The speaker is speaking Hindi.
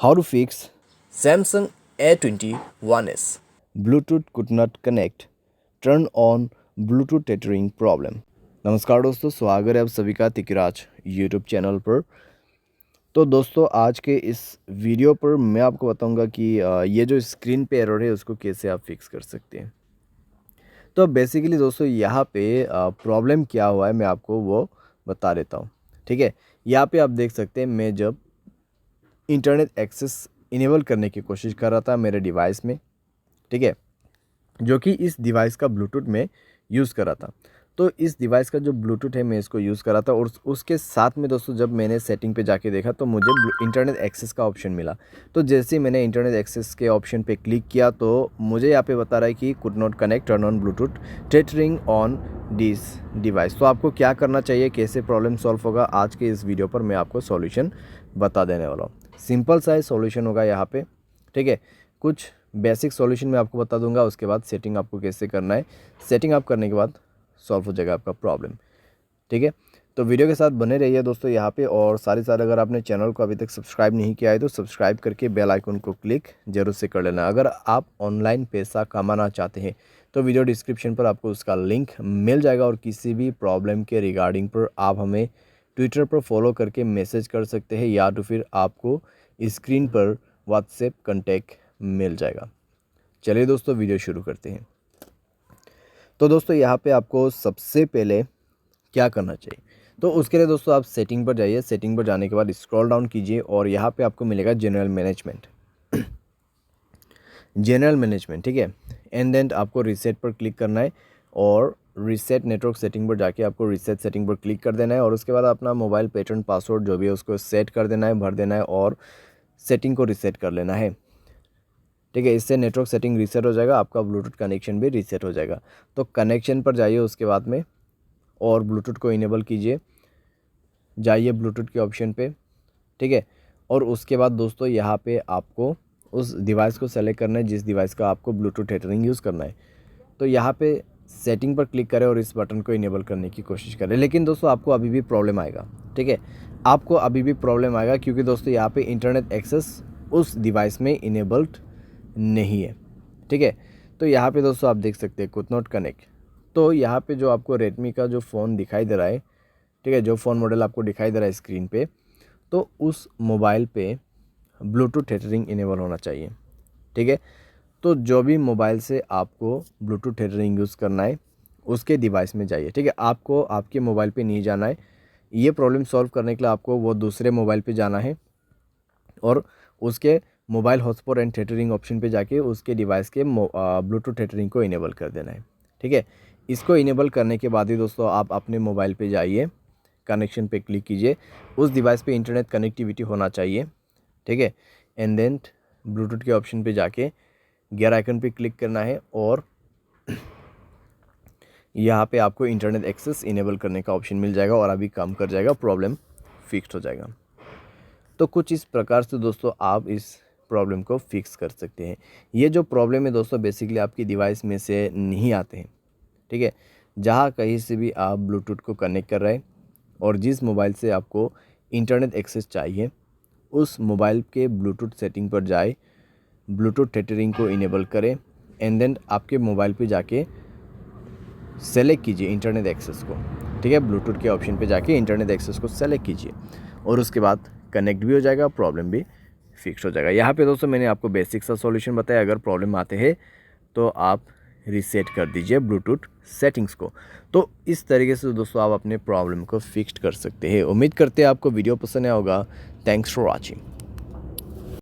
How to fix Samsung A21S. Bluetooth could not connect. Turn on Bluetooth tethering problem. नमस्कार दोस्तों, स्वागत है आप सभी का तिकराज यूट्यूब चैनल पर। तो दोस्तों, आज के इस वीडियो पर मैं आपको बताऊंगा कि ये जो स्क्रीन पे एरर है उसको कैसे आप फिक्स कर सकते हैं। तो बेसिकली दोस्तों, यहाँ पे प्रॉब्लम क्या हुआ है मैं आपको वो बता देता हूँ। ठीक है, यहाँ पे आप देख सकते हैं मैं जब इंटरनेट एक्सेस इनेबल करने की कोशिश कर रहा था मेरे डिवाइस में, ठीक है, जो कि इस डिवाइस का ब्लूटूथ में यूज़ कर रहा था। तो इस डिवाइस का जो ब्लूटूथ है मैं इसको यूज़ कर रहा था और उसके साथ में दोस्तों जब मैंने सेटिंग पे जाके देखा तो मुझे इंटरनेट एक्सेस का ऑप्शन मिला। तो जैसे ही मैंने इंटरनेट एक्सेस के ऑप्शन पे क्लिक किया तो मुझे यहाँ पे बता रहा है कि could not connect, turn on Bluetooth tethering on this device. तो आपको क्या करना चाहिए, कैसे प्रॉब्लम सॉल्व होगा, आज के इस वीडियो पर मैं आपको सॉल्यूशन बता देने वाला हूँ। सिंपल सा सॉल्यूशन होगा यहाँ पे, ठीक है। कुछ बेसिक सॉल्यूशन मैं आपको बता दूंगा, उसके बाद सेटिंग आपको कैसे करना है। सेटिंग आप करने के बाद सॉल्व हो जाएगा आपका प्रॉब्लम, ठीक है। तो वीडियो के साथ बने रहिए दोस्तों यहाँ पे, और साथ ही साथ अगर आपने चैनल को अभी तक सब्सक्राइब नहीं किया है तो सब्सक्राइब करके बेल आइकन को क्लिक जरूर से कर लेना। अगर आप ऑनलाइन पैसा कमाना चाहते हैं तो वीडियो डिस्क्रिप्शन पर आपको उसका लिंक मिल जाएगा, और किसी भी प्रॉब्लम के रिगार्डिंग पर आप हमें ट्विटर पर फॉलो करके मैसेज कर सकते हैं, या तो फिर आपको स्क्रीन पर व्हाट्सएप कॉन्टैक्ट मिल जाएगा। चलिए दोस्तों, वीडियो शुरू करते हैं। तो दोस्तों, यहाँ पे आपको सबसे पहले क्या करना चाहिए, तो उसके लिए दोस्तों आप सेटिंग पर जाइए। सेटिंग पर जाने के बाद स्क्रॉल डाउन कीजिए और यहाँ पे आपको मिलेगा जनरल मैनेजमेंट। जनरल मैनेजमेंट, ठीक है। एंड देन आपको रीसेट पर क्लिक करना है और रीसेट नेटवर्क सेटिंग पर जाके आपको रीसेट सेटिंग पर क्लिक कर देना है, और उसके बाद अपना मोबाइल पैटर्न पासवर्ड जो भी है उसको सेट कर देना है, भर देना है और सेटिंग को रीसेट कर लेना है, ठीक है। इससे नेटवर्क सेटिंग रीसेट हो जाएगा, आपका ब्लूटूथ कनेक्शन भी रीसेट हो जाएगा। तो कनेक्शन पर जाइए उसके बाद में और ब्लूटूथ को इनेबल कीजिए, जाइए ब्लूटूथ के ऑप्शन पे, ठीक है। और उसके बाद दोस्तों यहाँ पे आपको उस डिवाइस को सेलेक्ट करना है जिस डिवाइस का आपको ब्लूटूथ टेथरिंग यूज़ करना है। तो यहाँ पे सेटिंग पर क्लिक करें और इस बटन को इनेबल करने की कोशिश करें। लेकिन दोस्तों आपको अभी भी प्रॉब्लम आएगा, ठीक है, आपको अभी भी प्रॉब्लम आएगा, क्योंकि दोस्तों यहाँ पे इंटरनेट एक्सेस उस डिवाइस में इनेबल्ड नहीं है, ठीक है। तो यहाँ पे दोस्तों आप देख सकते हैं कुड नॉट कनेक्ट। तो यहाँ पे जो आपको रेडमी का जो फ़ोन दिखाई दे रहा है, ठीक है, जो फ़ोन मॉडल आपको दिखाई दे रहा है स्क्रीन पे, तो उस मोबाइल पे ब्लूटूथ टेथरिंग इनेबल होना चाहिए, ठीक है। तो जो भी मोबाइल से आपको ब्लूटूथ टेथरिंग यूज़ करना है उसके डिवाइस में जाइए, ठीक है। आपको आपके मोबाइल पे नहीं जाना है। ये प्रॉब्लम सॉल्व करने के लिए आपको वो दूसरे मोबाइल पे जाना है और उसके mobile hotspot and tethering option पे जाके उसके डिवाइस के ब्लूटूथ टेथरिंग को इनेबल कर देना है, ठीक है। इसको इनेबल करने के बाद ही दोस्तों आप अपने मोबाइल पे जाइए, कनेक्शन पे क्लिक कीजिए, उस डिवाइस पे इंटरनेट कनेक्टिविटी होना चाहिए, ठीक है। एंड देन ब्लूटूथ के ऑप्शन पे जाके गियर आइकन पे क्लिक करना है और यहाँ पे आपको इंटरनेट एक्सेस इनेबल करने का ऑप्शन मिल जाएगा और अभी काम कर जाएगा, प्रॉब्लम फिक्स हो जाएगा। तो कुछ इस प्रकार से दोस्तों आप इस प्रॉब्लम को फिक्स कर सकते हैं। ये जो प्रॉब्लम है दोस्तों बेसिकली आपकी डिवाइस में से नहीं आते हैं, ठीक है। जहाँ कहीं से भी आप ब्लूटूथ को कनेक्ट कर रहे हैं और जिस मोबाइल से आपको इंटरनेट एक्सेस चाहिए उस मोबाइल के ब्लूटूथ सेटिंग पर जाए, ब्लूटूथ टेथरिंग को इनेबल करें एंड देन आपके मोबाइल पे जाके सेलेक्ट कीजिए इंटरनेट एक्सेस को, ठीक है। ब्लूटूथ के ऑप्शन पे जाके इंटरनेट एक्सेस को सेलेक्ट कीजिए और उसके बाद कनेक्ट भी हो जाएगा, प्रॉब्लम भी फिक्स हो जाएगा। यहाँ पे दोस्तों मैंने आपको बेसिक सा सॉल्यूशन बताया। अगर प्रॉब्लम आते हैं तो आप रीसेट कर दीजिए ब्लूटूथ सेटिंग्स को। तो इस तरीके से दोस्तों आप अपने प्रॉब्लम को फिक्स कर सकते हैं। उम्मीद करते हैं आपको वीडियो पसंद आया होगा। Thanks for watching.